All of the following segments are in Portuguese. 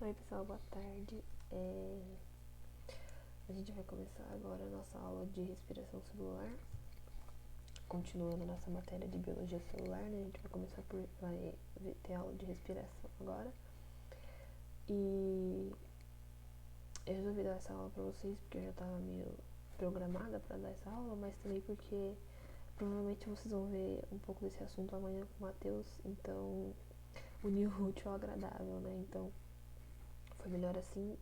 Oi pessoal, boa tarde. A gente vai começar agora a nossa aula de respiração celular. Continuando a nossa matéria de biologia celular, né? A gente vai ter aula de respiração agora. E eu resolvi dar essa aula pra vocês porque eu já tava meio programada pra dar essa aula, mas também porque provavelmente vocês vão ver um pouco desse assunto amanhã com o Matheus, então unir o útil ao agradável, né? Então foi melhor assim,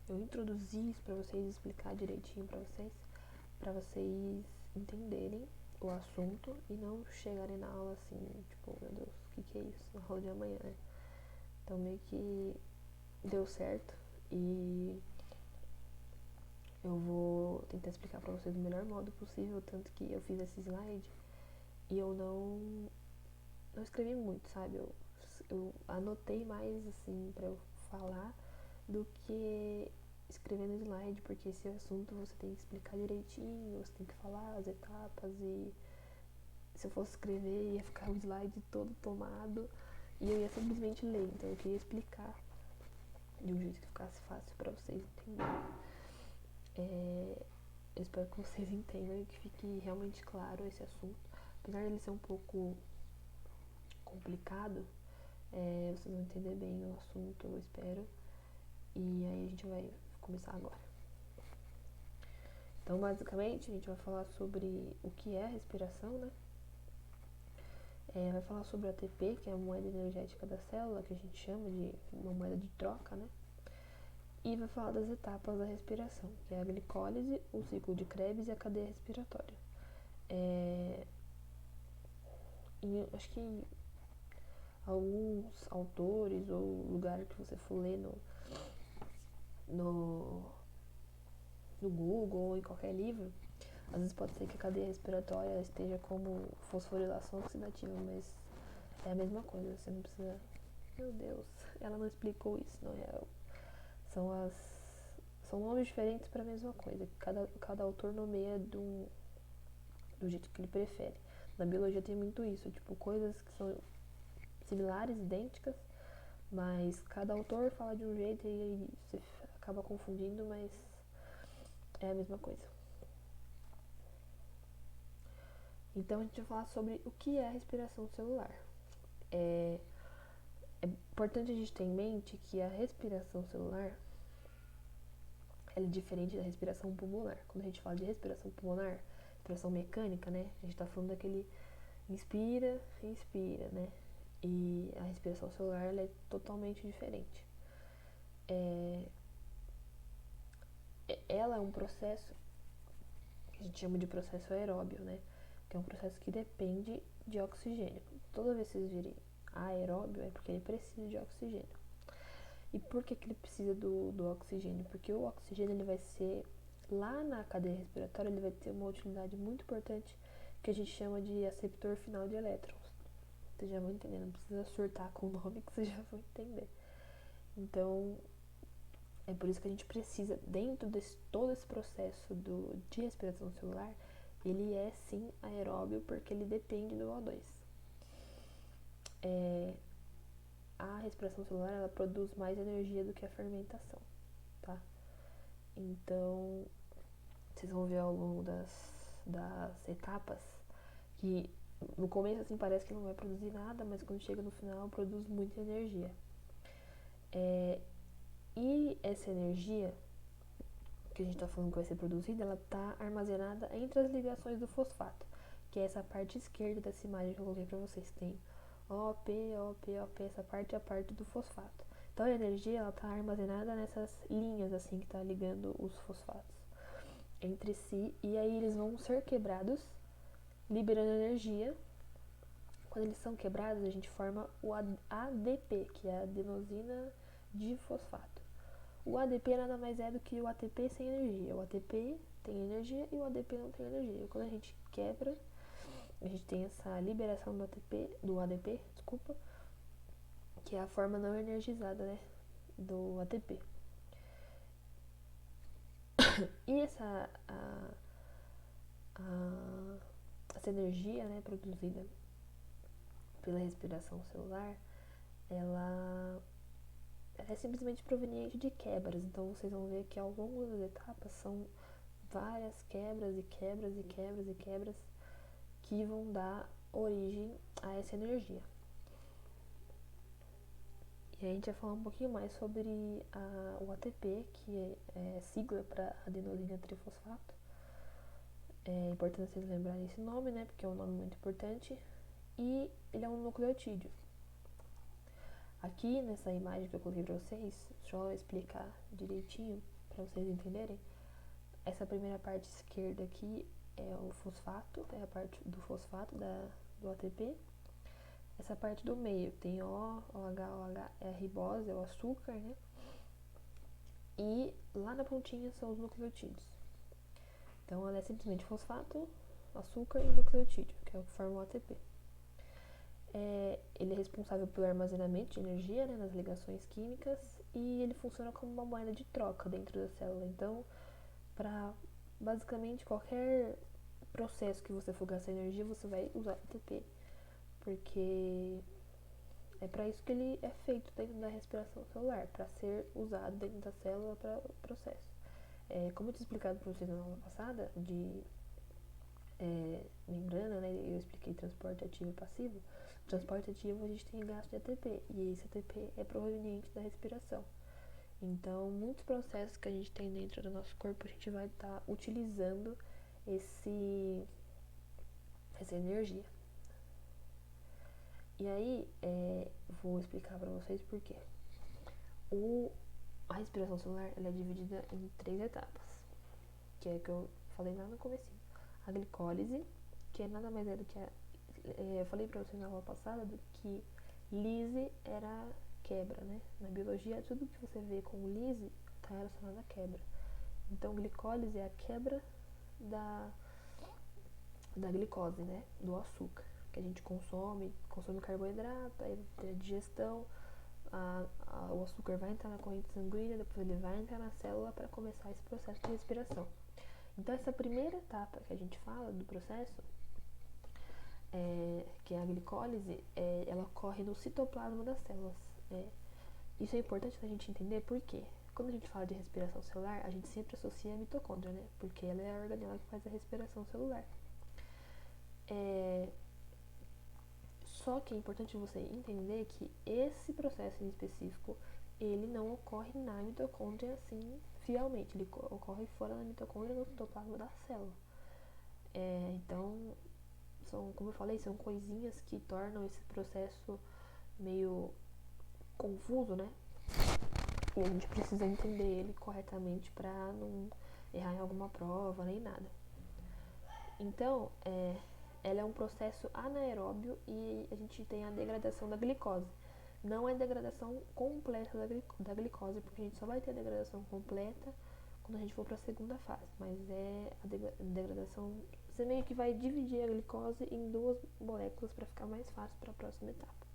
eu introduzir isso pra vocês, explicar direitinho pra vocês entenderem o assunto e não chegarem na aula assim, tipo, meu Deus, o que é isso? Na aula de amanhã, né? Então meio que deu certo e eu vou tentar explicar pra vocês do melhor modo possível, tanto que eu fiz esse slide e eu não escrevi muito, sabe? Eu anotei mais assim pra eu falar do que escrever no slide, porque esse assunto você tem que explicar direitinho, você tem que falar as etapas e se eu fosse escrever ia ficar o slide todo tomado e eu ia simplesmente ler, então eu queria explicar de um jeito que ficasse fácil pra vocês entenderem. Eu espero que vocês entendam e que fique realmente claro esse assunto. Apesar de ele ser um pouco complicado, vocês vão entender bem o assunto, eu espero. E aí a gente vai começar agora. Então, basicamente, a gente vai falar sobre o que é a respiração, né? Vai falar sobre o ATP, que é a moeda energética da célula, que a gente chama de uma moeda de troca, né? E vai falar das etapas da respiração, que é a glicólise, o ciclo de Krebs e a cadeia respiratória. Acho que alguns autores ou lugar que você for ler no, no Google ou em qualquer livro, às vezes pode ser que a cadeia respiratória esteja como fosforilação oxidativa, mas é a mesma coisa, você não precisa... Meu Deus, ela não explicou isso, não é? São são nomes diferentes para a mesma coisa. Cada autor nomeia do jeito que ele prefere. Na biologia tem muito isso, tipo, coisas que são similares, idênticas, mas cada autor fala de um jeito e aí você acaba confundindo, mas é a mesma coisa. Então a gente vai falar sobre o que é a respiração celular. É importante a gente ter em mente que a respiração celular ela é diferente da respiração pulmonar. Quando a gente fala de respiração pulmonar, respiração mecânica, né? A gente tá falando daquele inspira, expira, né? E a respiração celular ela é totalmente diferente. Ela é um processo que a gente chama de processo aeróbio, né? Que é um processo que depende de oxigênio. Toda vez que vocês virem aeróbio é porque ele precisa de oxigênio. E por que ele precisa do oxigênio? Porque o oxigênio ele vai ser, lá na cadeia respiratória, ele vai ter uma utilidade muito importante que a gente chama de aceptor final de elétrons. Vocês já vão entender, não precisa surtar com o nome que vocês já vão entender. Então, é por isso que a gente precisa, dentro de todo esse processo de respiração celular, ele é sim aeróbio porque ele depende do O2. A respiração celular ela produz mais energia do que a fermentação, tá? Então, vocês vão ver ao longo das etapas que no começo assim parece que não vai produzir nada, mas quando chega no final produz muita energia. E essa energia que a gente está falando que vai ser produzida, ela está armazenada entre as ligações do fosfato, que é essa parte esquerda dessa imagem que eu coloquei para vocês. Tem OP, OP, OP, essa parte é a parte do fosfato. Então a energia ela está armazenada nessas linhas assim que está ligando os fosfatos entre si, e aí eles vão ser quebrados, liberando energia. Quando eles são quebrados, a gente forma o ADP, que é a adenosina difosfato. O ADP nada mais é do que o ATP sem energia. O ATP tem energia e o ADP não tem energia. Quando a gente quebra, a gente tem essa liberação do ADP, desculpa, que é a forma não energizada, né, do ATP. E essa energia, né, produzida pela respiração celular, ela é simplesmente proveniente de quebras. Então vocês vão ver que ao longo das etapas são várias quebras e quebras e quebras e quebras que vão dar origem a essa energia. E a gente vai falar um pouquinho mais sobre o ATP, que é sigla para adenosina trifosfato. É importante vocês lembrarem esse nome, né, porque é um nome muito importante. E ele é um nucleotídeo. Aqui nessa imagem que eu coloquei para vocês, deixa eu explicar direitinho para vocês entenderem. Essa primeira parte esquerda aqui é o fosfato, é a parte do fosfato do ATP. Essa parte do meio tem OH, é a ribose, é o açúcar, né? E lá na pontinha são os nucleotídeos. Então ela é simplesmente fosfato, açúcar e nucleotídeo, que é o que forma o ATP. Ele é responsável pelo armazenamento de energia, né, nas ligações químicas, e ele funciona como uma moeda de troca dentro da célula. Então, para basicamente qualquer processo que você for gastar energia, você vai usar ATP, porque é para isso que ele é feito dentro da respiração celular, para ser usado dentro da célula para processo. Como eu tinha explicado para vocês na aula passada de membrana, né, eu expliquei transporte ativo e passivo. Transporte ativo a gente tem gasto de ATP, e esse ATP é proveniente da respiração. Então, muitos processos que a gente tem dentro do nosso corpo, a gente vai estar utilizando essa energia. E aí, vou explicar para vocês por quê. A respiração celular ela é dividida em 3 etapas, que é o que eu falei lá no comecinho. A glicólise, que é nada mais é do que eu falei pra vocês na aula passada que lise era quebra, né? Na biologia, tudo que você vê com lise está relacionado à quebra. Então, glicólise é a quebra da glicose, né? Do açúcar, que a gente consome carboidrato, aí tem a digestão, o açúcar vai entrar na corrente sanguínea, depois ele vai entrar na célula para começar esse processo de respiração. Então, essa primeira etapa que a gente fala do processo, que é a glicólise, ela ocorre no citoplasma das células. Isso é importante a gente entender porque quando a gente fala de respiração celular, a gente sempre associa a mitocôndria, né? Porque ela é a organela que faz a respiração celular. Só que é importante você entender que esse processo em específico, ele não ocorre na mitocôndria assim fielmente, ele ocorre fora da mitocôndria, no citoplasma da célula. Então, como eu falei, são coisinhas que tornam esse processo meio confuso, né? E a gente precisa entender ele corretamente para não errar em alguma prova nem nada. Então, ela é um processo anaeróbio e a gente tem a degradação da glicose. Não é degradação completa da glicose, porque a gente só vai ter a degradação completa quando a gente for para a segunda fase. Mas é a degradação, você meio que vai dividir a glicose em 2 moléculas para ficar mais fácil para a próxima etapa.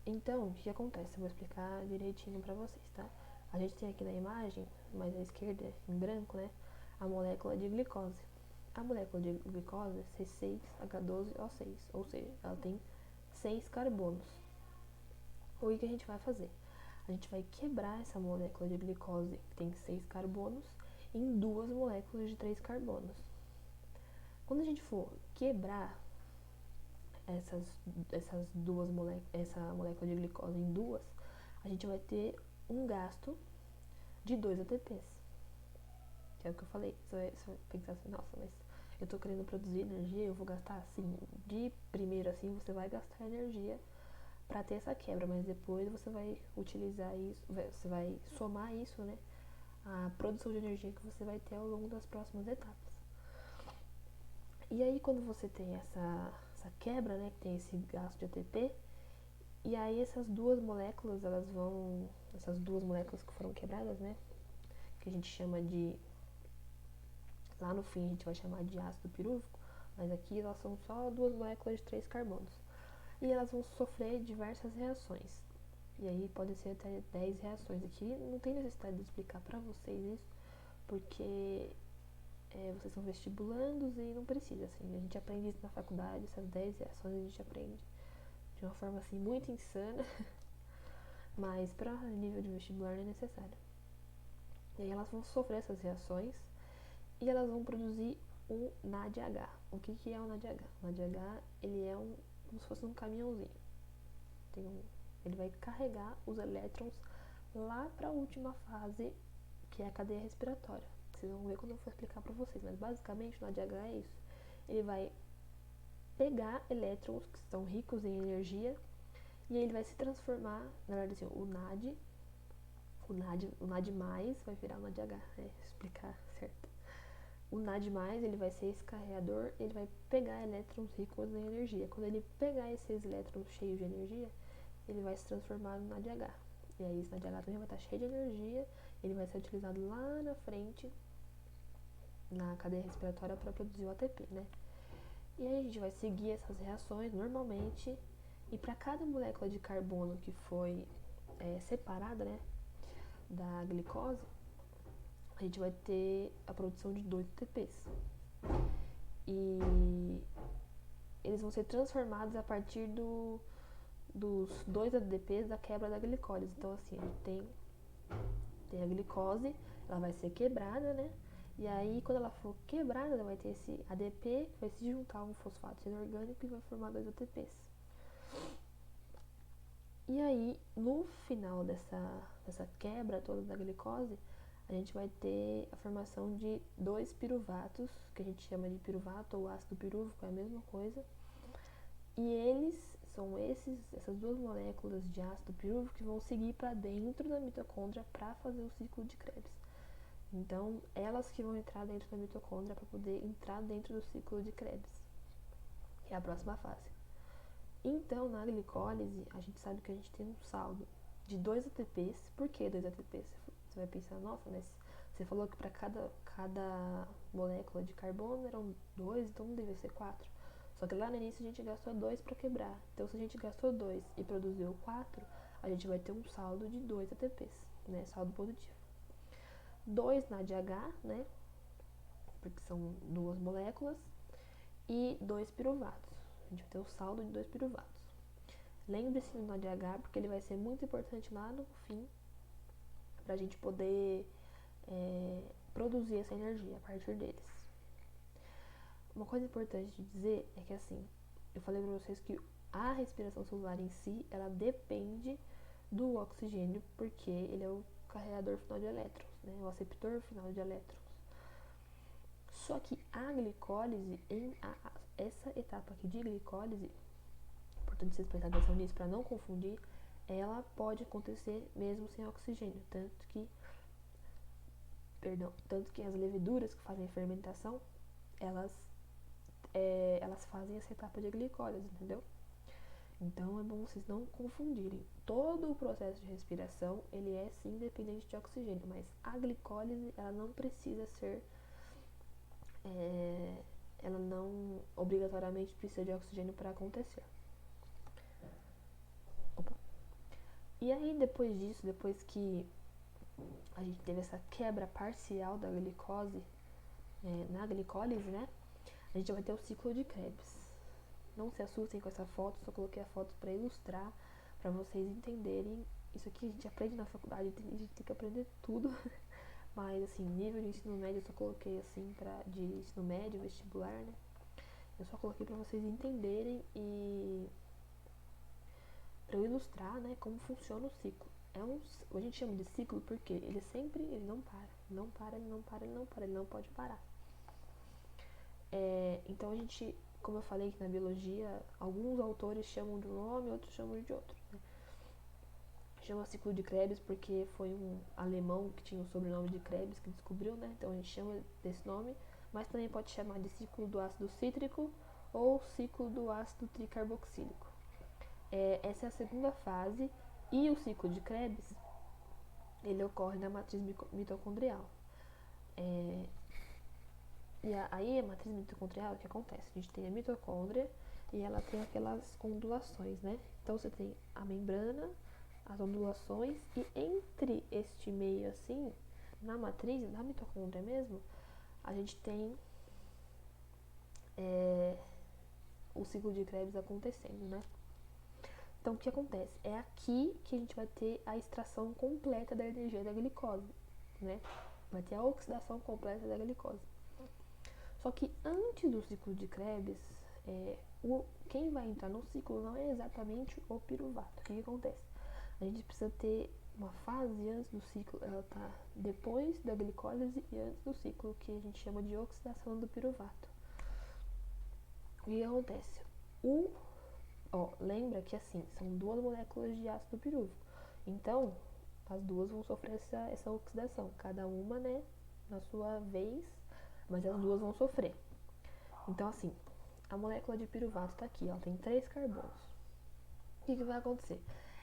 Então, o que acontece? Eu vou explicar direitinho para vocês, tá? A gente tem aqui na imagem, mais à esquerda, em branco, né? A molécula de glicose. A molécula de glicose é C6H12O6, ou seja, ela tem 6 carbonos. O que a gente vai fazer? A gente vai quebrar essa molécula de glicose, que tem 6 carbonos, em 2 moléculas de 3 carbonos. Quando a gente for quebrar essa molécula de glicose em 2, a gente vai ter um gasto de 2 ATPs. Que é o que eu falei. Você vai pensar assim, nossa, mas eu tô querendo produzir energia, eu vou gastar assim, de primeiro assim, você vai gastar energia para ter essa quebra, mas depois você vai utilizar isso, você vai somar isso, né, a produção de energia que você vai ter ao longo das próximas etapas. E aí quando você tem essa quebra, né, que tem esse gasto de ATP, e aí essas duas moléculas que foram quebradas, né, que a gente chama de, lá no fim a gente vai chamar de ácido pirúvico, mas aqui elas são só 2 moléculas de 3 carbonos. E elas vão sofrer diversas reações. E aí pode ser até 10 reações. Aqui não tem necessidade de explicar pra vocês isso, porque vocês são vestibulandos e não precisa, assim. A gente aprende isso na faculdade, essas 10 reações a gente aprende de uma forma assim muito insana. mas para nível de vestibular não é necessário. E aí elas vão sofrer essas reações e elas vão produzir o NADH. O que é o NADH? O NADH, ele é como se fosse um caminhãozinho. Ele vai carregar os elétrons lá para a última fase, que é a cadeia respiratória. Vocês vão ver quando eu for explicar para vocês, mas basicamente o NADH é isso. Ele vai pegar elétrons que são ricos em energia e aí ele vai se transformar, na verdade assim, o NAD+, vai virar o NADH, explicar certo. O NAD+, ele vai ser esse carregador, ele vai pegar elétrons ricos em energia. Quando ele pegar esses elétrons cheios de energia, ele vai se transformar no NADH. E aí esse NADH também vai estar cheio de energia, ele vai ser utilizado lá na frente, na cadeia respiratória, para produzir o ATP, né? E aí a gente vai seguir essas reações normalmente, e para cada molécula de carbono que foi separada, né, da glicose, a gente vai ter a produção de 2 ATPs. E eles vão ser transformados a partir dos 2 ATPs da quebra da glicólise. Então assim, a gente tem a glicose, ela vai ser quebrada, né? E aí, quando ela for quebrada, ela vai ter esse ADP que vai se juntar a um fosfato inorgânico e vai formar 2 ATPs. E aí, no final dessa quebra toda da glicose, a gente vai ter a formação de 2 piruvatos, que a gente chama de piruvato ou ácido pirúvico, é a mesma coisa. E eles são essas 2 moléculas de ácido pirúvico que vão seguir para dentro da mitocôndria para fazer o ciclo de Krebs. Então, elas que vão entrar dentro da mitocôndria para poder entrar dentro do ciclo de Krebs, que é a próxima fase. Então, na glicólise, a gente sabe que a gente tem um saldo de 2 ATPs. Por que 2 ATPs? Você vai pensar, nossa, mas você falou que para cada molécula de carbono eram 2, então não deve ser 4. Só que lá no início a gente gastou 2 para quebrar. Então, se a gente gastou 2 e produziu 4, a gente vai ter um saldo de 2 ATPs, né? Saldo positivo. 2 NADH, né? Porque são 2 moléculas. E 2 piruvatos. A gente vai ter o saldo de 2 piruvatos. Lembre-se do NADH, porque ele vai ser muito importante lá no fim, para a gente poder produzir essa energia a partir deles. Uma coisa importante de dizer é que, assim, eu falei para vocês que a respiração celular em si, ela depende do oxigênio, porque ele é o carregador final de elétrons, né? O aceptor final de elétrons. Só que a glicólise, essa etapa aqui de glicólise, importante vocês prestarem atenção nisso para não confundir, ela pode acontecer mesmo sem oxigênio, tanto que as leveduras que fazem a fermentação, elas fazem essa etapa de glicólise, entendeu? Então é bom vocês não confundirem. Todo o processo de respiração, ele é sim dependente de oxigênio, mas a glicólise, ela não precisa ser, ela não obrigatoriamente precisa de oxigênio para acontecer. Opa. E aí depois disso, depois que a gente teve essa quebra parcial da glicose, na glicólise, né? A gente vai ter o ciclo de Krebs. Não se assustem com essa foto, só coloquei a foto para ilustrar, para vocês entenderem. Isso aqui a gente aprende na faculdade, a gente tem que aprender tudo. Mas assim, nível de ensino médio eu só coloquei assim, de ensino médio, vestibular, né? Eu só coloquei para vocês entenderem e para eu ilustrar, né, como funciona o ciclo. A gente chama de ciclo porque ele não para, ele não pode parar. Então a gente, como eu falei que na biologia, alguns autores chamam de um nome, outros chamam de outro, né? Chama ciclo de Krebs porque foi um alemão que tinha o sobrenome de Krebs que descobriu, né? Então a gente chama desse nome, mas também pode chamar de ciclo do ácido cítrico ou ciclo do ácido tricarboxílico. Essa é a segunda fase, e o ciclo de Krebs, ele ocorre na matriz mitocondrial. E aí a matriz mitocondrial, o que acontece? A gente tem a mitocôndria e ela tem aquelas ondulações, né? Então você tem a membrana, as ondulações, e entre este meio assim, na matriz, na mitocôndria mesmo, a gente tem o ciclo de Krebs acontecendo, né? Então, o que acontece? É aqui que a gente vai ter a extração completa da energia da glicose, né? Vai ter a oxidação completa da glicose. Só que antes do ciclo de Krebs, quem vai entrar no ciclo não é exatamente o piruvato. O que acontece? A gente precisa ter uma fase antes do ciclo, ela está depois da glicólise e antes do ciclo, que a gente chama de oxidação do piruvato. O que acontece? Lembra que assim, são duas moléculas de ácido pirúvico. Então, as duas vão sofrer essa oxidação, cada uma, né, na sua vez, mas as duas vão sofrer. Então, assim, a molécula de piruvato está aqui, ela tem 3 carbonos. O que vai acontecer?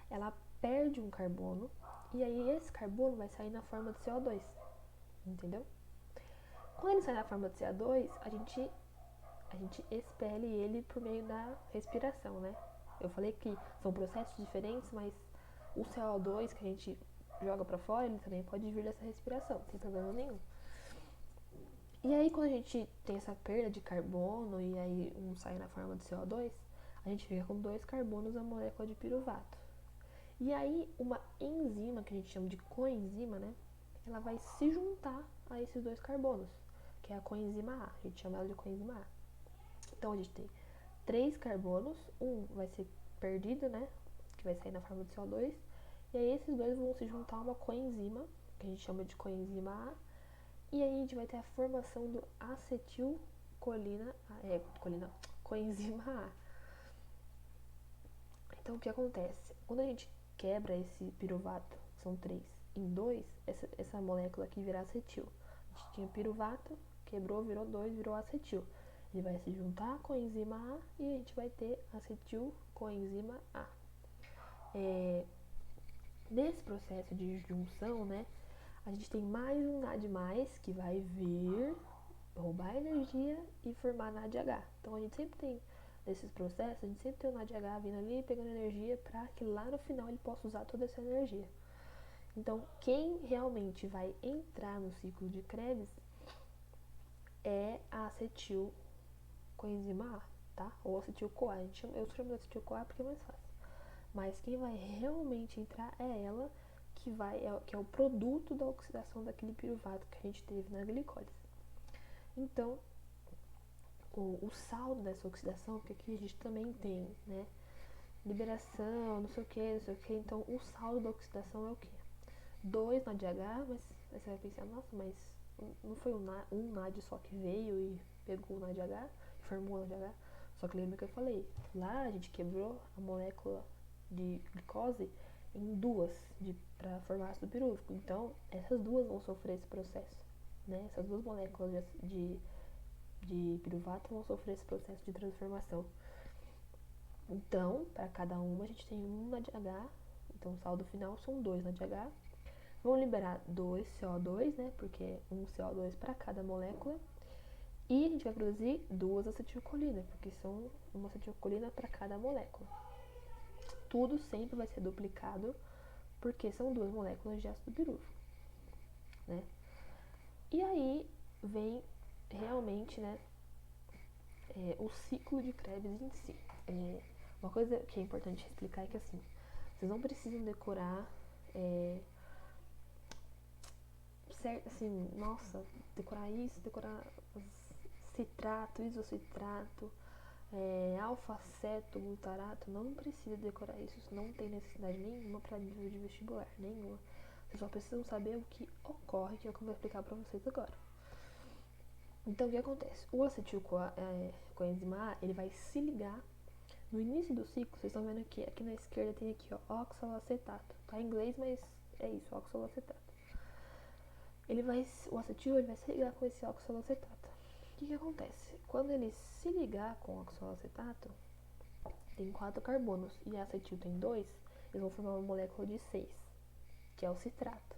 Ela perde um carbono e aí esse carbono vai sair na forma de CO2, entendeu? Quando ele sai na forma de CO2, a gente expele ele por meio da respiração, né? Eu falei que são processos diferentes, mas o CO2 que a gente joga pra fora, ele também pode vir dessa respiração, sem problema nenhum. E aí, quando a gente tem essa perda de carbono e aí um sai na forma de CO2, a gente fica com 2 carbonos na molécula de piruvato. E aí, uma enzima, que a gente chama de coenzima, né? Ela vai se juntar a esses 2 carbonos, que é a coenzima A. A gente chama ela de coenzima A. Então, a gente tem 3 carbonos, um vai ser perdido, né? Que vai sair na forma de CO2. E aí, esses dois vão se juntar a uma coenzima, que a gente chama de coenzima A. E aí, a gente vai ter a formação do coenzima A. Então, o que acontece? Quando a gente quebra esse piruvato, são 3, em 2, essa molécula aqui virá acetil. A gente tinha piruvato, quebrou, virou 2, virou acetil. Ele vai se juntar com a coenzima A e a gente vai ter acetil coenzima A. Nesse processo de junção, né, a gente tem mais um NAD+, que vai vir roubar energia e formar NADH. Então a gente sempre tem, nesses processos, a gente sempre tem o NADH vindo ali, pegando energia, para que lá no final ele possa usar toda essa energia. Então, quem realmente vai entrar no ciclo de Krebs é a acetil coenzima A, tá? Ou acetil-CoA. Eu chamo de acetil-CoA porque é mais fácil. Mas quem vai realmente entrar é ela, que é o produto da oxidação daquele piruvato que a gente teve na glicólise. Então, o saldo dessa oxidação, porque aqui a gente também tem, né, liberação, não sei o que, não sei o que. Então, o saldo da oxidação é o quê? 2 NADH, mas aí você vai pensar, nossa, mas não foi um NAD só que veio e pegou o NADH e formou o NADH? Só que lembra que eu falei, lá a gente quebrou a molécula de glicose em duas para formar ácido pirúvico. Então, essas duas vão sofrer esse processo, né? Essas duas moléculas de piruvato vão sofrer esse processo de transformação. Então, para cada uma a gente tem um NADH, então o saldo final são 2 NADH. Vão liberar 2 CO2, né? Porque um CO2 para cada molécula. E a gente vai produzir 2 acetilcolinas, porque são uma acetilcolina para cada molécula. Tudo sempre vai ser duplicado, porque são 2 moléculas de ácido pirúvico, né? E aí vem realmente, né, o ciclo de Krebs em si. Uma coisa que é importante explicar é que assim, vocês não precisam decorar assim, nossa, decorar isso, decorar citrato, isocitrato, alfa-ceto, glutarato, não precisa decorar isso não tem necessidade nenhuma para nível de vestibular, nenhuma. Vocês só precisam saber o que ocorre, que é o que eu vou explicar para vocês agora. Então, o que acontece? O acetilcoenzima A, ele vai se ligar no início do ciclo. Vocês estão vendo aqui na esquerda tem aqui, ó, oxaloacetato. Tá em inglês, mas é isso, oxaloacetato. O acetil ele vai se ligar com esse oxaloacetato. O que acontece? Quando ele se ligar com o oxaloacetato, tem 4 carbonos e a acetil tem 2, eles vão formar uma molécula de 6, que é o citrato.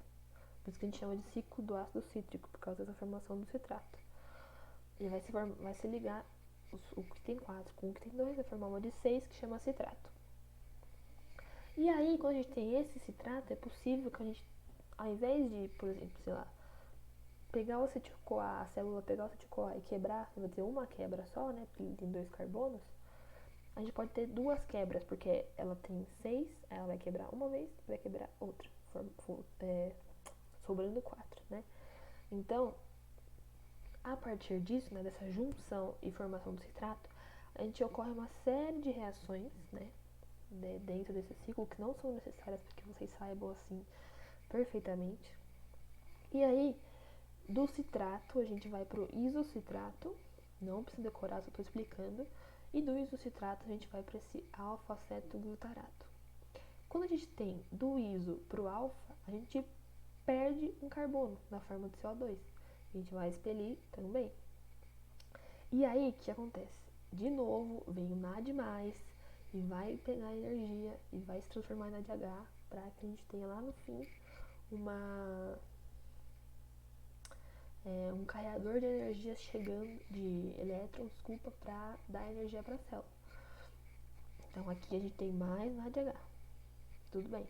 Por isso que a gente chama de ciclo do ácido cítrico, por causa dessa formação do citrato. Ele vai se ligar o que tem 4 com o que tem 2, vai formar uma de 6 que chama citrato. E aí, quando a gente tem esse citrato, é possível que a gente, ao invés de, por exemplo, sei lá, pegar o acetil-CoA, a célula pegar o acetil-CoA e quebrar, vai ter uma quebra só, né, porque ele tem 2 carbonos. a gente pode ter duas quebras, porque ela tem 6, ela vai quebrar uma vez e vai quebrar outra, sobrando 4, né? Então, a partir disso, né, dessa junção e formação do citrato, a gente ocorre uma série de reações, né, dentro desse ciclo que não são necessárias para que vocês saibam assim perfeitamente. E aí, do citrato, a gente vai para o isocitrato, não precisa decorar, só estou explicando. E do isocitrato, a gente vai para esse alfa-cetoglutarato. Quando a gente tem do iso para o alfa, a gente perde um carbono na forma de CO2. A gente vai expelir também. E aí, o que acontece? De novo, vem o NAD+, e vai pegar energia e vai se transformar em NADH para que a gente tenha lá no fim um carregador de energia chegando, de elétrons, desculpa, para dar energia para a célula. Então aqui a gente tem mais NADH. Tudo bem.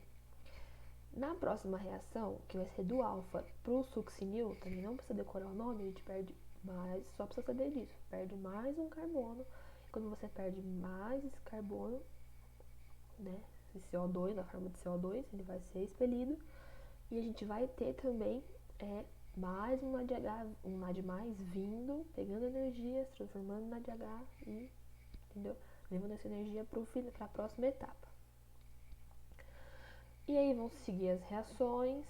Na próxima reação, que vai ser do alfa pro succinil, também não precisa decorar o nome, a gente perde mais, só precisa saber disso. Perde mais um carbono. E quando você perde mais esse carbono, né, esse CO2, na forma de CO2, ele vai ser expelido. E a gente vai ter também mais um NADH, um NAD+, vindo, pegando energia, se transformando em NADH e, entendeu? Levando essa energia para a próxima etapa. E aí vão seguir as reações.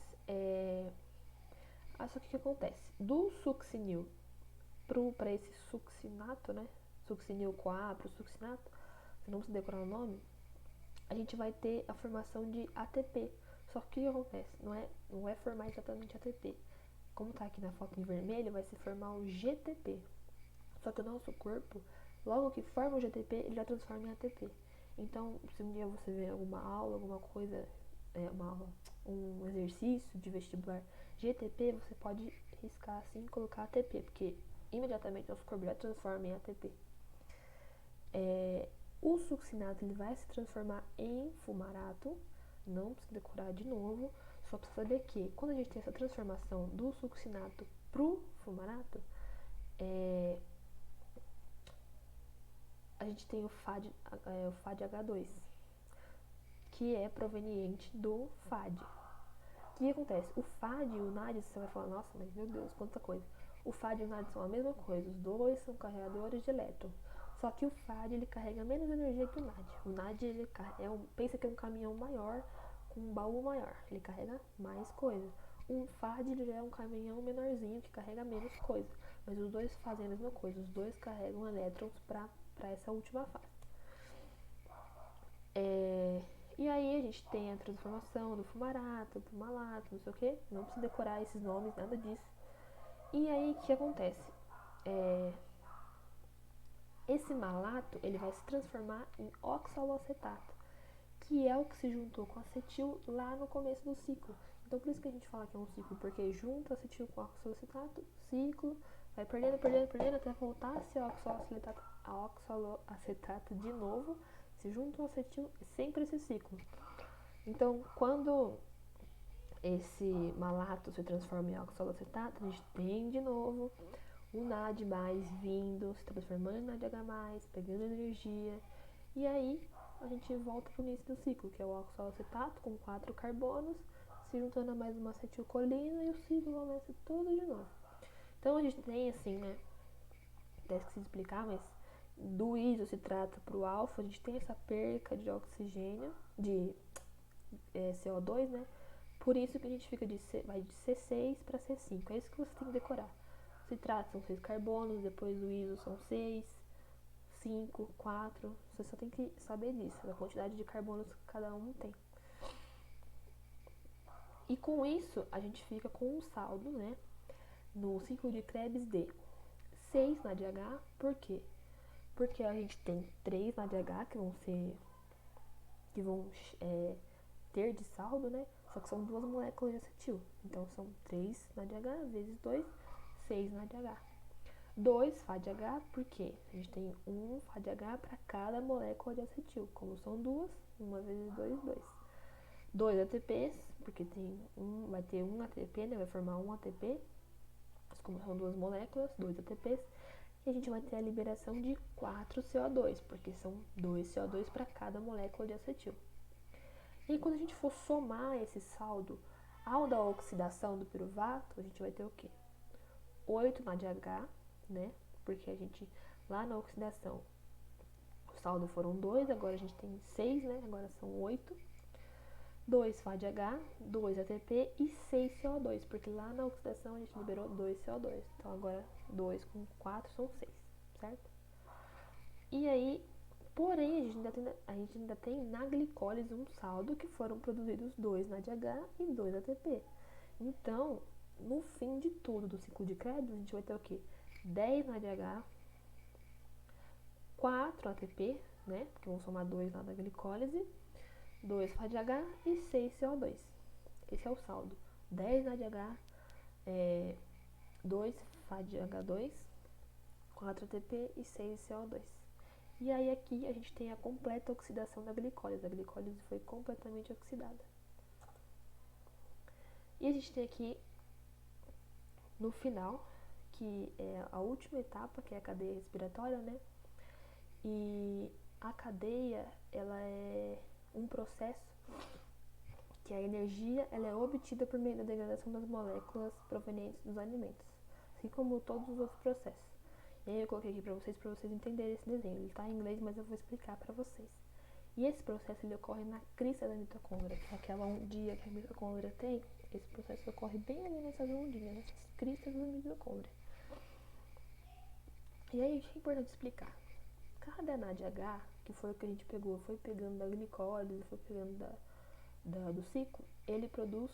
Só que o que acontece? Do succinil para esse succinato, né? Succinil CoA para o succinato, você não precisa decorar o nome, a gente vai ter a formação de ATP. Só que o que acontece? Não é formar exatamente ATP. Como tá aqui na foto em vermelho, vai se formar o GTP. Só que o nosso corpo, logo que forma o GTP, ele já transforma em ATP. Então, se um dia você vê alguma aula, alguma coisa, um exercício de vestibular GTP, você pode riscar assim e colocar ATP, porque imediatamente nosso corpo já transforma em ATP. O succinato ele vai se transformar em fumarato, não precisa decorar de novo, só precisa saber que quando a gente tem essa transformação do succinato pro fumarato, a gente tem o FADH2, que é proveniente do FAD. O que acontece? O FAD e o NAD, você vai falar, nossa, mas meu Deus, quanta coisa. O FAD e o NAD são a mesma coisa, os dois são carregadores de elétron. Só que o FAD ele carrega menos energia que o NAD. O NAD ele pensa que é um caminhão maior com um baú maior, ele carrega mais coisa. O FAD ele já é um caminhão menorzinho que carrega menos coisa. Mas os dois fazem a mesma coisa, os dois carregam elétrons para essa última fase. E aí a gente tem a transformação do fumarato pro malato, não sei o que. Não precisa decorar esses nomes, nada disso. E aí o que acontece? Esse malato ele vai se transformar em oxaloacetato, que é o que se juntou com acetil lá no começo do ciclo. Então por isso que a gente fala que é um ciclo, porque junta acetil com oxaloacetato, ciclo, vai perdendo, perdendo, perdendo até voltar a ser oxaloacetato de novo, se junta o acetil, é sempre esse ciclo. Então quando esse malato se transforma em oxaloacetato, a gente tem de novo o NAD+ vindo, se transformando em NADH+, pegando energia, e aí a gente volta para o início do ciclo, que é o oxaloacetato com 4 carbonos, se juntando a mais uma acetilcolina e o ciclo começa tudo de novo. Então a gente tem assim, né, até esqueci de explicar, mas do isocitrato para o alfa, a gente tem essa perca de oxigênio, de CO2, né? Por isso que a gente vai de C6 para C5. É isso que você tem que decorar. Citrato são 6 carbonos, depois o iso são 6, 5, 4. Você só tem que saber disso, a quantidade de carbonos que cada um tem. E com isso, a gente fica com um saldo, né? No ciclo de Krebs de 6 NADH. Por quê? Porque a gente tem 3 NADH que vão ter de saldo, né? Só que são 2 moléculas de acetil. Então são 3 NADH vezes 2, 6 NADH. 2 FADH, porque a gente tem um FADH para cada molécula de acetil. Como são duas, 1 vezes 2, 2. 2 ATPs, porque vai ter um ATP, né? Vai formar um ATP. Como são duas moléculas, 2 ATPs. e a gente vai ter a liberação de 4 CO2, porque são 2 CO2 para cada molécula de acetil. E quando a gente for somar esse saldo ao da oxidação do piruvato, a gente vai ter o quê? 8 NADH, né? Porque a gente, lá na oxidação, o saldo foram 2, agora a gente tem 6, né? Agora são 8. 2 FADH, 2 ATP e 6 CO2, porque lá na oxidação a gente liberou 2 CO2. Então agora 2 com 4 são 6, certo? E aí, porém, a gente ainda tem na glicólise um saldo que foram produzidos 2 NADH e 2 ATP. Então, no fim de tudo do ciclo de Krebs, a gente vai ter o quê? 10 NADH, 4 ATP, né? Porque vamos somar 2 lá da glicólise, 2 FADH e 6 CO2. Esse é o saldo. 10 NADH, 2 FADH2, 4 ATP e 6 CO2. E aí aqui a gente tem a completa oxidação da glicólise. A glicólise foi completamente oxidada. E a gente tem aqui no final, que é a última etapa, que é a cadeia respiratória, né? E a cadeia, ela é um processo que a energia ela é obtida por meio da degradação das moléculas provenientes dos alimentos, assim como todos os outros processos. E aí eu coloquei aqui para vocês entenderem esse desenho. Ele está em inglês, mas eu vou explicar para vocês. E esse processo ele ocorre na crista da mitocôndria, que é aquela ondinha que a mitocôndria tem. Esse processo ocorre bem ali nessas ondinhas, nessas cristas da mitocôndria. E aí é importante explicar. Cada NADH, que foi o que a gente pegou, foi pegando da glicólise, foi pegando do ciclo, ele produz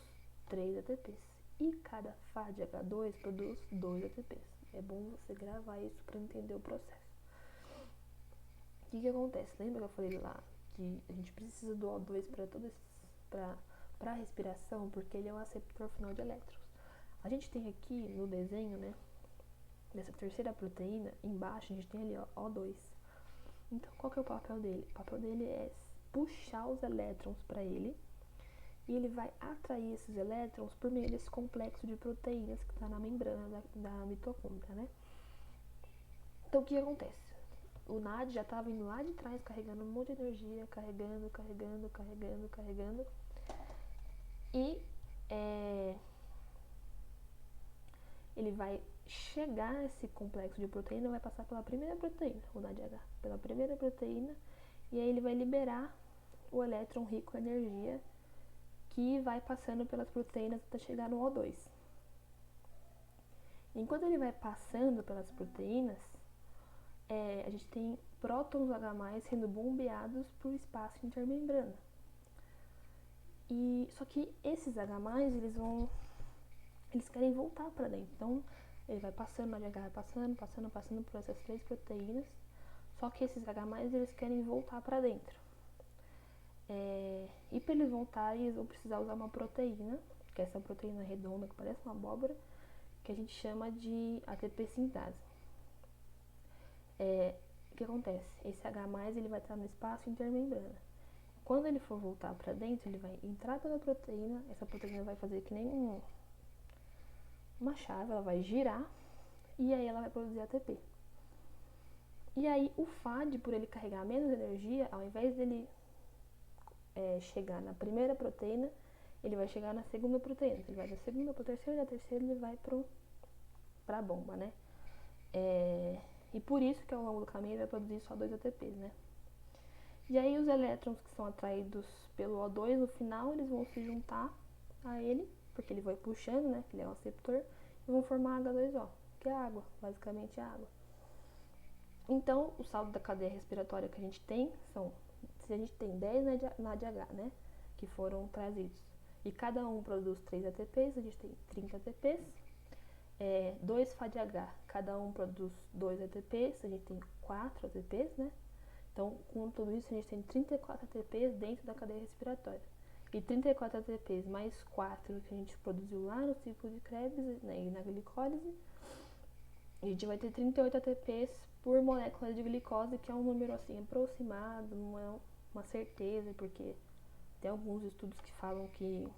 3 ATPs. E cada FADH2 produz 2 ATPs. É bom você gravar isso para entender o processo. O que acontece? Lembra que eu falei lá que a gente precisa do O2 para a respiração, porque ele é um aceptor final de elétrons. A gente tem aqui no desenho, né, nessa terceira proteína, embaixo a gente tem ali ó, O2. Então qual que é o papel dele? O papel dele é puxar os elétrons para ele, e ele vai atrair esses elétrons por meio desse complexo de proteínas que está na membrana da mitocôndria, né? Então o que acontece? O NAD já estava indo lá de trás, carregando um monte de energia, carregando. E ele vai chegar a esse complexo de proteína, vai passar pela primeira proteína, o NADH, pela primeira proteína, e aí ele vai liberar o elétron rico em energia, que vai passando pelas proteínas até chegar no O2. Enquanto ele vai passando pelas proteínas, a gente tem prótons H+, sendo bombeados para o espaço intermembrana. Só que esses H+, eles querem voltar para dentro. Então, ele vai passando, o NADH vai passando por essas 3 proteínas. Só que esses H+, eles querem voltar para dentro. E para eles voltarem, eles vão precisar usar uma proteína, que é essa proteína redonda que parece uma abóbora, que a gente chama de ATP sintase. O que acontece? Esse H+, ele vai estar no espaço intermembrana. Quando ele for voltar para dentro, ele vai entrar pela proteína, essa proteína vai fazer que nem uma chave, ela vai girar, e aí ela vai produzir ATP. E aí o FAD, por ele carregar menos energia, ao invés dele chegar na primeira proteína, ele vai chegar na segunda proteína. Ele vai da segunda para a terceira, e da terceira ele vai para a bomba, né? E por isso que ao longo do caminho ele vai produzir só 2 ATPs, né? E aí os elétrons que são atraídos pelo O2 no final, eles vão se juntar a ele, porque ele vai puxando, né? Que ele é um aceptor, e vão formar H2O, que é água, basicamente é água. Então, o saldo da cadeia respiratória que a gente tem se a gente tem 10 NADH, né? Que foram trazidos, e cada um produz 3 ATPs, a gente tem 30 ATPs. 2 FADH, cada um produz 2 ATPs, a gente tem 4 ATPs, né? Então, com tudo isso, a gente tem 34 ATPs dentro da cadeia respiratória. E 34 ATPs mais 4 que a gente produziu lá no ciclo de Krebs, né, e na glicólise, a gente vai ter 38 ATPs por molécula de glicose, que é um número assim aproximado, não é uma certeza, porque tem alguns estudos que falam que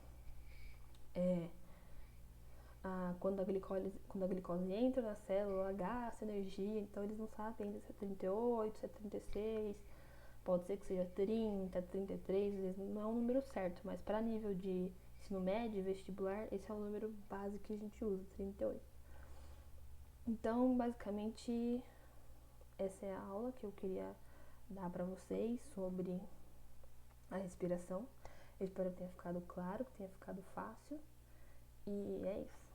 quando a glicose entra na célula, gasta energia, então eles não sabem ainda se é 38, se é 36, pode ser que seja 30, 33, às vezes não é um número certo, mas para nível de ensino médio e vestibular, esse é o número base que a gente usa, 38. Então, basicamente, essa é a aula que eu queria dar para vocês sobre a respiração. Eu espero que tenha ficado claro, que tenha ficado fácil. E é isso.